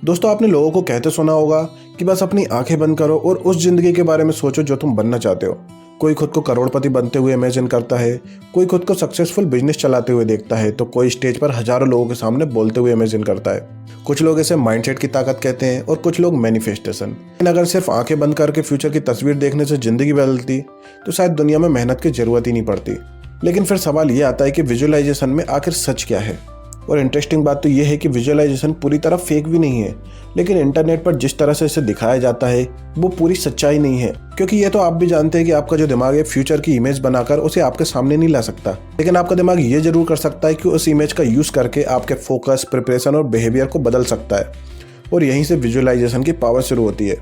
दोस्तों, आपने लोगों को कहते सुना होगा कि बस अपनी आंखें बंद करो और उस जिंदगी के बारे में सोचो जो तुम बनना चाहते हो। कोई खुद को करोड़पति बनते हुए इमेजिन करता है, कोई खुद को सक्सेसफुल बिजनेस चलाते हुए देखता है, तो कोई स्टेज पर हजारों लोगों के सामने बोलते हुए इमेजिन करता है। कुछ लोग इसे माइंडसेट की ताकत कहते हैं और कुछ लोग मैनिफेस्टेशन। लेकिन अगर सिर्फ आंखें बंद करके फ्यूचर की तस्वीर देखने से जिंदगी बदलती तो शायद दुनिया में मेहनत की जरूरत ही नहीं पड़ती। लेकिन फिर सवाल ये आता है कि विजुअलाइजेशन में आखिर सच क्या है। और इंटरेस्टिंग बात तो यह है कि विजुअलाइजेशन पूरी तरह फेक भी नहीं है, लेकिन इंटरनेट पर जिस तरह से इसे दिखाया जाता है वो पूरी सच्चाई नहीं है। क्योंकि ये तो आप भी जानते हैं कि आपका जो दिमाग है फ्यूचर की इमेज बनाकर उसे आपके सामने नहीं ला सकता, लेकिन आपका दिमाग ये जरूर कर सकता है कि उस इमेज का यूज करके आपके फोकस, प्रिपरेशन और बिहेवियर को बदल सकता है। और यहीं से विजुअलाइजेशन की पावर शुरू होती है।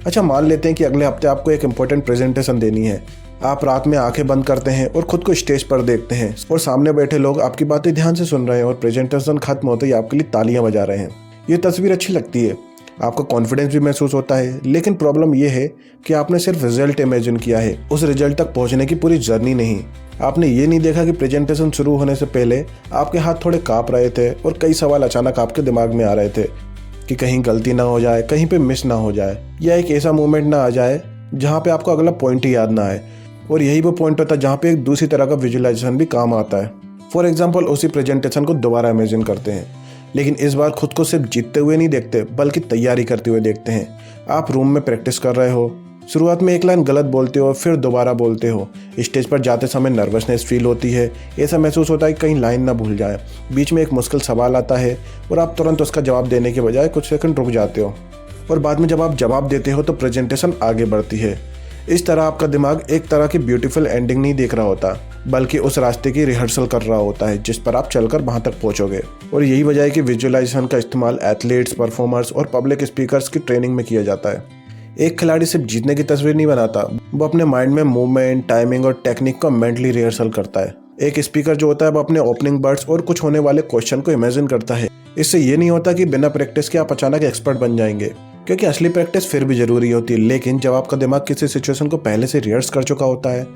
अच्छा, मान लेते हैं कि अगले हफ्ते आपको एक इंपॉर्टेंट प्रेजेंटेशन देनी है। आप रात में आंखें बंद करते हैं और खुद को स्टेज पर देखते हैं और सामने बैठे लोग आपकी बातें ध्यान से सुन रहे हैं और प्रेजेंटेशन खत्म होते ही आपके लिए तालियां बजा रहे हैं। ये तस्वीर अच्छी लगती है, आपको कॉन्फिडेंस भी महसूस होता है, लेकिन प्रॉब्लम यह है कि आपने सिर्फ रिजल्ट इमेजिन किया है, उस रिजल्ट तक पहुंचने की पूरी जर्नी नहीं। आपने ये नहीं देखा कि प्रेजेंटेशन शुरू होने से पहले आपके हाथ थोड़े कांप रहे थे और कई सवाल अचानक आपके दिमाग में आ रहे थे कि कहीं गलती ना हो जाए, कहीं पे मिस ना हो जाए, या एक ऐसा मोमेंट ना आ जाए जहाँ पे आपको अगला पॉइंट ही याद ना आए। और यही वो पॉइंट होता है जहाँ पे एक दूसरी तरह का विजुअलाइजेशन भी काम आता है। फॉर एग्जाम्पल, उसी प्रेजेंटेशन को दोबारा इमेजिन करते हैं, लेकिन इस बार खुद को सिर्फ जीतते हुए नहीं देखते बल्कि तैयारी करते हुए देखते हैं। आप रूम में प्रैक्टिस कर रहे हो, शुरुआत में एक लाइन गलत बोलते हो, फिर दोबारा बोलते हो। स्टेज पर जाते समय नर्वसनेस फील होती है, ऐसा महसूस होता है कि कहीं लाइन ना भूल जाए। बीच में एक मुश्किल सवाल आता है और आप तुरंत उसका जवाब देने के बजाय कुछ सेकंड रुक जाते हो, और बाद में जब आप जवाब देते हो तो प्रेजेंटेशन आगे बढ़ती है। इस तरह आपका दिमाग एक तरह की ब्यूटीफुल एंडिंग नहीं देख रहा होता, बल्कि उस रास्ते की रिहर्सल कर रहा होता है जिस पर आप चलकर वहां तक पहुंचोगे। और यही वजह है कि विजुअलाइजेशन का इस्तेमाल एथलीट्स, परफॉर्मर्स और पब्लिक स्पीकर्स की ट्रेनिंग में किया जाता है। एक खिलाड़ी सिर्फ जीतने की तस्वीर नहीं बनाता, वो अपने माइंड में मूवमेंट, टाइमिंग और टेक्निक का मेंटली रिहर्सल करता है। एक स्पीकर जो होता है वो अपने ओपनिंग वर्ड्स और कुछ होने वाले क्वेश्चन को इमेजिन करता है। इससे ये नहीं होता कि बिना प्रैक्टिस के आप अचानक एक्सपर्ट बन जाएंगे, क्योंकि असली प्रैक्टिस फिर भी जरूरी होती है। लेकिन जब आपका दिमाग किसी सिचुएशन को पहले से रिहर्स कर चुका होता है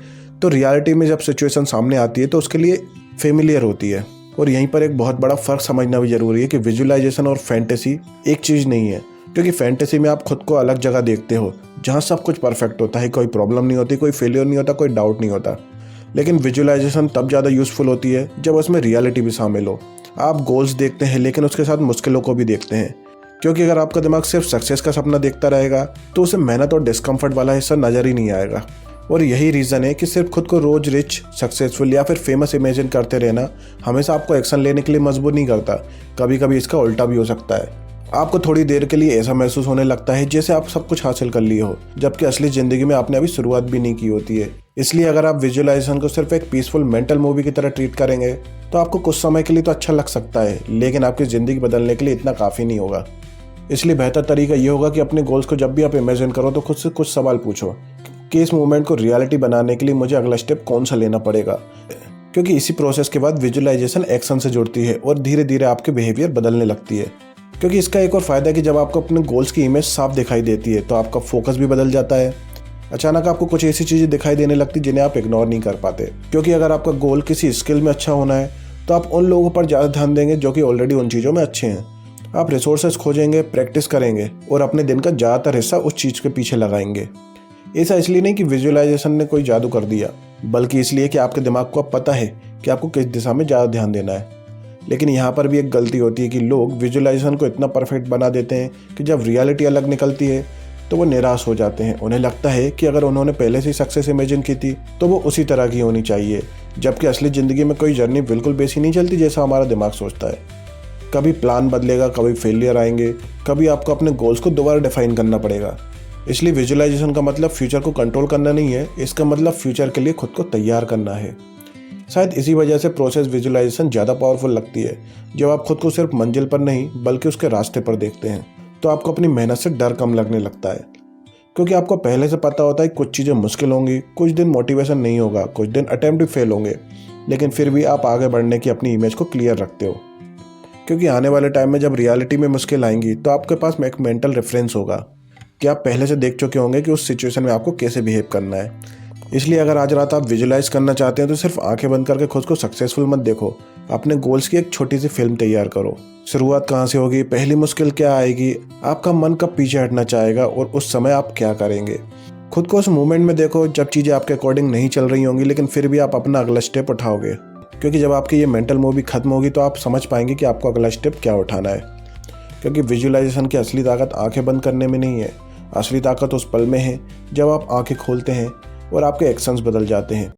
तो रियलिटी में जब सिचुएशन सामने आती है तो उसके लिए फेमिलियर होती है। और यहीं पर एक बहुत बड़ा फर्क समझना भी जरूरी है कि विजुअलाइजेशन और फैंटेसी एक चीज नहीं है। क्योंकि फैंटेसी में आप खुद को अलग जगह देखते हो जहाँ सब कुछ परफेक्ट होता है, कोई प्रॉब्लम नहीं होती, कोई फेलियर नहीं होता, कोई डाउट नहीं होता। लेकिन विजुअलाइजेशन तब ज़्यादा यूजफुल होती है जब उसमें रियलिटी भी शामिल हो। आप गोल्स देखते हैं लेकिन उसके साथ मुश्किलों को भी देखते हैं, क्योंकि अगर आपका दिमाग सिर्फ सक्सेस का सपना देखता रहेगा तो उसे मेहनत और डिस्कम्फर्ट वाला हिस्सा नजर ही नहीं आएगा। और यही रीज़न है कि सिर्फ खुद को रोज रिच, सक्सेसफुल या फिर फेमस इमेजिन करते रहना हमेशा आपको एक्शन लेने के लिए मजबूर नहीं करता। कभी कभी इसका उल्टा भी हो सकता है। आपको थोड़ी देर के लिए ऐसा महसूस होने लगता है जैसे आप सब कुछ हासिल कर लिए हो, जबकि असली जिंदगी में आपने अभी शुरुआत भी नहीं की होती है। इसलिए अगर आप विजुअलाइजेशन को सिर्फ एक पीसफुल मेंटल मूवी की तरह ट्रीट करेंगे तो आपको कुछ समय के लिए तो अच्छा लग सकता है, लेकिन आपकी ज़िंदगी बदलने के लिए इतना काफ़ी नहीं होगा। इसलिए बेहतर तरीका ये होगा कि अपने गोल्स को जब भी आप इमेजिन करो तो खुद से कुछ सवाल पूछो कि इस मूवमेंट को रियलिटी बनाने के लिए मुझे अगला स्टेप कौन सा लेना पड़ेगा। क्योंकि इसी प्रोसेस के बाद विजुअलाइजेशन एक्शन से जुड़ती है और धीरे धीरे आपके बिहेवियर बदलने लगती है। क्योंकि इसका एक और फायदा है कि जब आपको अपने गोल्स की इमेज साफ दिखाई देती है तो आपका फोकस भी बदल जाता है। अचानक आपको कुछ ऐसी चीज़ें दिखाई देने लगती जिन्हें आप इग्नोर नहीं कर पाते। क्योंकि अगर आपका गोल किसी स्किल में अच्छा होना है तो आप उन लोगों पर ज़्यादा ध्यान देंगे जो कि ऑलरेडी उन चीज़ों में अच्छे हैं। आप रिसोर्सेज खोजेंगे, प्रैक्टिस करेंगे और अपने दिन का ज़्यादातर हिस्सा उस चीज़ के पीछे लगाएंगे। ऐसा इसलिए नहीं कि विजुअलाइजेशन ने कोई जादू कर दिया, बल्कि इसलिए कि आपके दिमाग को अब पता है कि आपको किस दिशा में ज़्यादा ध्यान देना है। लेकिन यहाँ पर भी एक गलती होती है कि लोग विजुअलाइजेशन को इतना परफेक्ट बना देते हैं कि जब रियलिटी अलग निकलती है तो वो निराश हो जाते हैं। उन्हें लगता है कि अगर उन्होंने पहले से सक्सेस इमेजिन की थी तो वो उसी तरह की होनी चाहिए, जबकि असली ज़िंदगी में कोई जर्नी बिल्कुल वैसी नहीं चलती जैसा हमारा दिमाग सोचता है। कभी प्लान बदलेगा, कभी फेलियर आएंगे, कभी आपको अपने गोल्स को दोबारा डिफाइन करना पड़ेगा। इसलिए विजुअलाइजेशन का मतलब फ्यूचर को कंट्रोल करना नहीं है, इसका मतलब फ्यूचर के लिए खुद को तैयार करना है। शायद इसी वजह से प्रोसेस विजुअलाइजेशन ज़्यादा पावरफुल लगती है। जब आप खुद को सिर्फ मंजिल पर नहीं बल्कि उसके रास्ते पर देखते हैं तो आपको अपनी मेहनत से डर कम लगने लगता है। क्योंकि आपको पहले से पता होता है कुछ चीज़ें मुश्किल होंगी, कुछ दिन मोटिवेशन नहीं होगा, कुछ दिन अटेम्प्ट भी फेल होंगे, लेकिन फिर भी आप आगे बढ़ने की अपनी इमेज को क्लियर रखते हो। क्योंकि आने वाले टाइम में जब रियलिटी में मुश्किल आएंगी तो आपके पास एक मेंटल रेफरेंस होगा कि आप पहले से देख चुके होंगे कि उस सिचुएशन में आपको कैसे बिहेव करना है। इसलिए अगर आज रात आप विजुअलाइज करना चाहते हैं तो सिर्फ आंखें बंद करके खुद को सक्सेसफुल मत देखो, अपने गोल्स की एक छोटी सी फिल्म तैयार करो। शुरुआत कहाँ से होगी, पहली मुश्किल क्या आएगी, आपका मन कब पीछे हटना चाहेगा और उस समय आप क्या करेंगे। खुद को उस मोमेंट में देखो जब चीज़ें आपके अकॉर्डिंग नहीं चल रही होंगी, लेकिन फिर भी आप अपना अगला स्टेप उठाओगे। क्योंकि जब आपकी ये मेंटल मूवी खत्म होगी तो आप समझ पाएंगे कि आपको अगला स्टेप क्या उठाना है। क्योंकि विजुअलाइजेशन की असली ताकत आंखें बंद करने में नहीं है, असली ताकत उस पल में है जब आप आंखें खोलते हैं और आपके एक्शंस बदल जाते हैं।